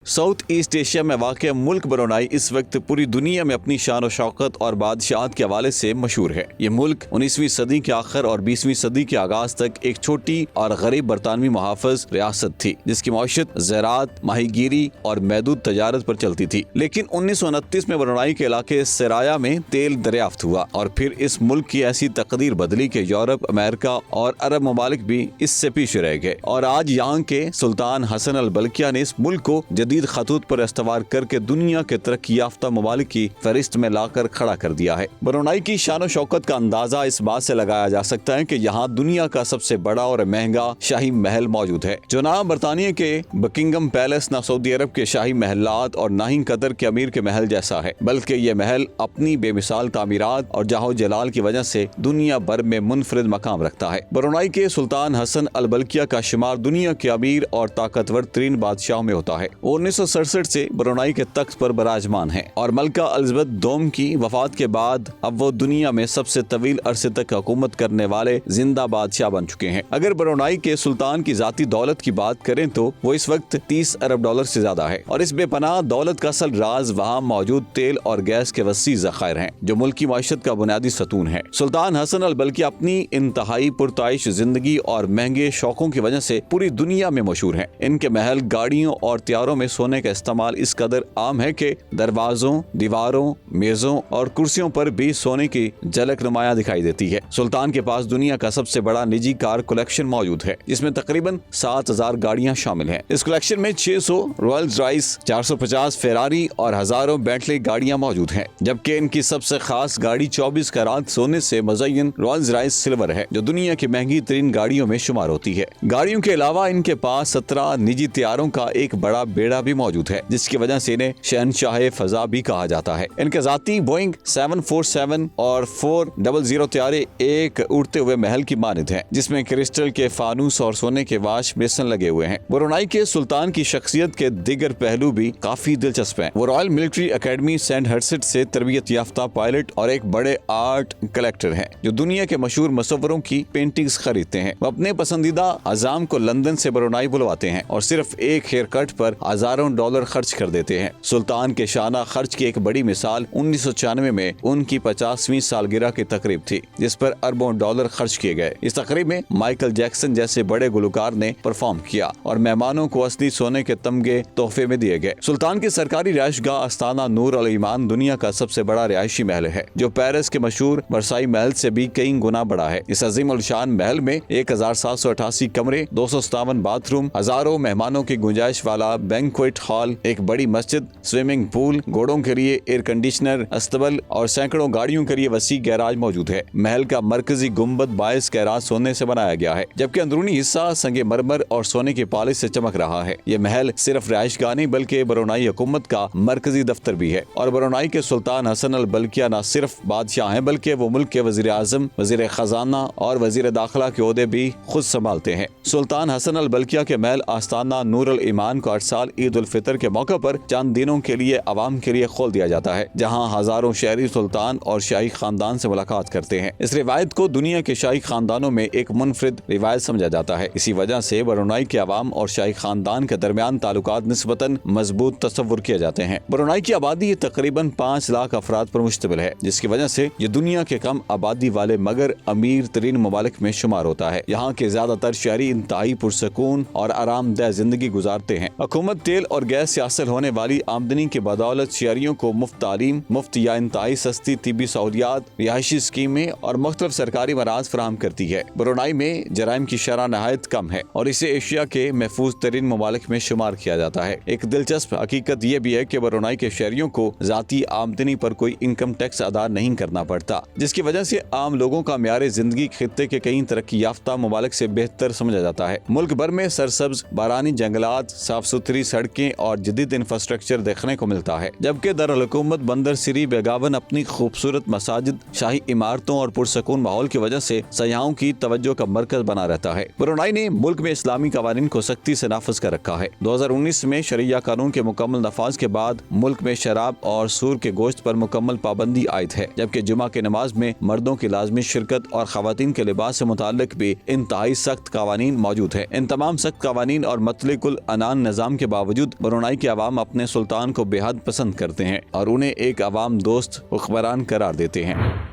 South east Asia में वाक़ मुल्क ब्रुनाई इस वक्त पूरी दुनिया में अपनी शान और शौकत और बादशाहत के हवाले से मशहूर है। ये मुल्क 19वीं सदी के आखिर और 20वीं सदी के आगाज तक एक छोटी और गरीब बरतानवी मुहाफ़िज़ रियासत थी, जिसकी मईशत ज़राअत, माहीगीरी और महदूद तजारत पर चलती थी। लेकिन 1929 में ब्रुनाई के इलाके सिराया में तेल दरियाफ्त हुआ और फिर इस मुल्क की ऐसी तकदीर बदली कि यूरोप, अमेरिका और अरब ममालिक भी इससे पीछे रह गए और आज यहाँ के सुल्तान हसन अल बल्किया ने इस मुल्क को जदीद खतूत पर इस्तवार करके दुनिया के तरक्की याफ्ता ममालिक की फहरिस्त में लाकर खड़ा कर दिया है। ब्रुनाई की शान और शौकत का अंदाजा इस बात से लगाया जा सकता है कि यहाँ दुनिया का सबसे बड़ा और महंगा शाही महल मौजूद है, जो ना बरतानिया के बकिंगम पैलेस, ना सऊदी अरब के शाही महलात और ना ही कतर के अमीर के महल जैसा है, बल्कि ये महल अपनी बेमिसाल तामीरात और जाहो जलाल की वजह से दुनिया भर में मुनफरिद मकाम रखता है। ब्रुनाई के सुल्तान हसन अल बल्किया का शुमार दुनिया के अमीर और ताकतवर तरीन बादशाहों में होता है। 1967 से ब्रुनाई के तख्त पर बराजमान है और मलका एलिज़ाबेथ दोम की वफात के बाद अब वो दुनिया में सबसे तवील अरसे तक हुकूमत करने वाले जिंदा बादशाह बन चुके हैं। अगर ब्रुनाई के सुल्तान की जाती दौलत की बात करें तो वो इस वक्त 30 अरब डॉलर से ज्यादा है और इस बेपनाह दौलत का असल राज वहाँ मौजूद तेल और गैस के वसी ज़खायर हैं, जो मुल्क की मईशत का बुनियादी सतून है। सुल्तान हसन अल बल्किया अपनी इंतहाई पुरताइश जिंदगी और महंगे शौकों की वजह से पूरी दुनिया में मशहूर हैं। इनके महल, गाड़ियों और त्यारों में सोने का इस्तेमाल इस कदर आम है कि दरवाजों, दीवारों, मेजों और कुर्सियों पर भी सोने की झलक नुमाया दिखाई देती है। सुल्तान के पास दुनिया का सबसे बड़ा निजी कार कलेक्शन मौजूद है, जिसमें तकरीबन 7000 गाड़ियां शामिल हैं। इस कलेक्शन में 600 रॉयल्स रॉयस, 450 फेरारी और हजारों बेंटली गाड़ियां मौजूद हैं, जबकि इनकी सबसे खास गाड़ी 24 कैरात सोने से मुज़य्यन रॉयल्स रॉयस सिल्वर है, जो दुनिया की महंगी तरीन गाड़ियों में शुमार होती है। गाड़ियों के अलावा इनके पास 17 निजी तैयारों का एक बड़ा बेड़ा भी मौजूद है, जिसकी वजह से इन्हें शहनशाह फजा भी कहा जाता है। इनके जाती बोइंग 747 और 400 तैयारे एक उड़ते हुए महल की मानिद हैं, जिसमें क्रिस्टल के फानूस और सोने के वाश बेसन लगे हुए हैं। ब्रुनाई के सुल्तान की शख्सियत के दिगर पहलू भी काफी दिलचस्प हैं। वो रॉयल मिलिट्री अकेडमी सेंट हर्सिट से तरबियत याफ्ता पायलट और एक बड़े आर्ट कलेक्टर हैं, जो दुनिया के मशहूर मुसव्वरों की पेंटिंग्स खरीदते हैं। वो अपने पसंदीदा अजाम को लंदन से ब्रुनाई बुलवाते हैं और सिर्फ एक हेयर कट पर हजारों डॉलर खर्च कर देते हैं। सुल्तान के शाना खर्च की एक बड़ी मिसाल 1996 में उनकी 50वीं सालगिरह की तकरीब थी, जिस पर अरबों डॉलर खर्च किए गए। इस तकरीब में माइकल जैक्सन जैसे बड़े गुलकार ने परफॉर्म किया और मेहमानों को असली सोने के तमगे तोहफे में दिए गए। सुल्तान की सरकारी रिहाइशगाह आस्ताना नूर अल ईमान दुनिया का सबसे बड़ा रिहायशी महल है, जो पेरिस के मशहूर वर्साई महल से भी कई गुना बड़ा है। इस अजीम उल शान महल में 1788 कमरे, 257 बाथरूम, हजारों मेहमानों की गुंजाइश वाला बैंक्वेट हॉल, एक बड़ी मस्जिद, स्विमिंग पूल, घोड़ों के लिए एयर कंडीशनर, अस्तबल और सैकड़ों गाड़ियों के लिए वसी गैराज मौजूद है। महल का मरकजी गुम्बद 22 कैरात सोने से बनाया गया है, जबकि अंदरूनी हिस्सा संगे मरमर और सोने की पॉलिश से चमक रहा है। ये महल सिर्फ रिहाइशगाह नहीं बल्कि ब्रुनाई हुकूमत का मरकजी दफ्तर भी है और ब्रुनाई के सुल्तान हसन अल बल्किया न सिर्फ बादशाह हैं बल्कि वो मुल्क के वजीर आजम, वजीर खजाना और वजीर दाखिला के ओहदे भी खुद संभालते हैं। सुल्तान हसन अल बल्किया के महल आस्ताना नूर अल ईमान को हर साल ईद उल फितर के मौके पर चंद दिनों के लिए आवाम के लिए खोल दिया जाता है, जहाँ हजारों शहरी सुल्तान और शाही खानदान से मुलाकात करते हैं। इस रिवायत को दुनिया के शाही खानदानों में एक मुनफरिद रिवायत समझा जाता है। इसी वजह से ब्रुनाई के अवाम और शाही खानदान के दरमियान ताल्लुकात निस्बतन मजबूत तस्वुर किए जाते हैं। ब्रुनाई की आबादी तकरीबन 5 लाख अफराद पर मुश्तमिल है, जिसकी वजह से ये दुनिया के कम आबादी वाले मगर अमीर तरीन ममालिक में शुमार होता है। यहाँ के ज्यादातर शहरी इंतहाई पुरसकून और आरामदेह जिंदगी गुजारते हैं। हुकूमत तेल और गैस से हासिल होने वाली आमदनी के बदौलत शहरियों को मुफ्त तालीम, मुफ्त या इंतहाई सस्ती तिबी सहूलियात, रिहायशी स्कीमें और मुख्तलिफ सरकारी मराज फराहम करती है। ब्रुनाई में जराइम की शरह नहायत कम है और इसे एशिया के महफूज तरीन ममालिक में शुमार किया जाता है। एक दिलचस्प हकीकत यह भी है कि ब्रुनाई के शहरियों को जाती आमदनी पर कोई इनकम टैक्स अदा नहीं करना पड़ता, जिसकी वजह से आम लोगों का म्यारे जिंदगी खित्ते के कई तरक्की याफ्ता ममालिक से बेहतर समझा जाता है। मुल्क भर में सरसब्ज बारानी जंगलात, साफ सुथरी सड़कें और जदीद इंफ्रास्ट्रक्चर देखने को मिलता है, जबकि दरअल-हुकूमत बंदर सिरी बेगावन अपनी खूबसूरत मसाजिद, शाही इमारतों और पुरसकून माहौल की वजह से सयाहों की तवज्जो का मरकज बना रहता है। ब्रुनाई ने मुल्क में इस्लामी कवानीन को सख्ती से नाफिज कर रखा है। 2019 में शरिया कानून के मुकम्मल नफाज के बाद मुल्क में शराब और सूर के गोश्त पर मुकम्मल पाबंदी आयद है, जबकि जुमा के नमाज में मर्दों की लाजमी शिरकत और खवातीन के लिबास से मुताल्लिक भी इंतहाई सख्त कवानीन मौजूद है। इन तमाम सख्त कवानीन और मतलिकुल अनान निज़ाम के बावजूद बावजूद ब्रुनाई के अवाम अपने सुल्तान को बेहद पसंद करते हैं और उन्हें एक अवाम दोस्त हुक्मरान करार देते हैं।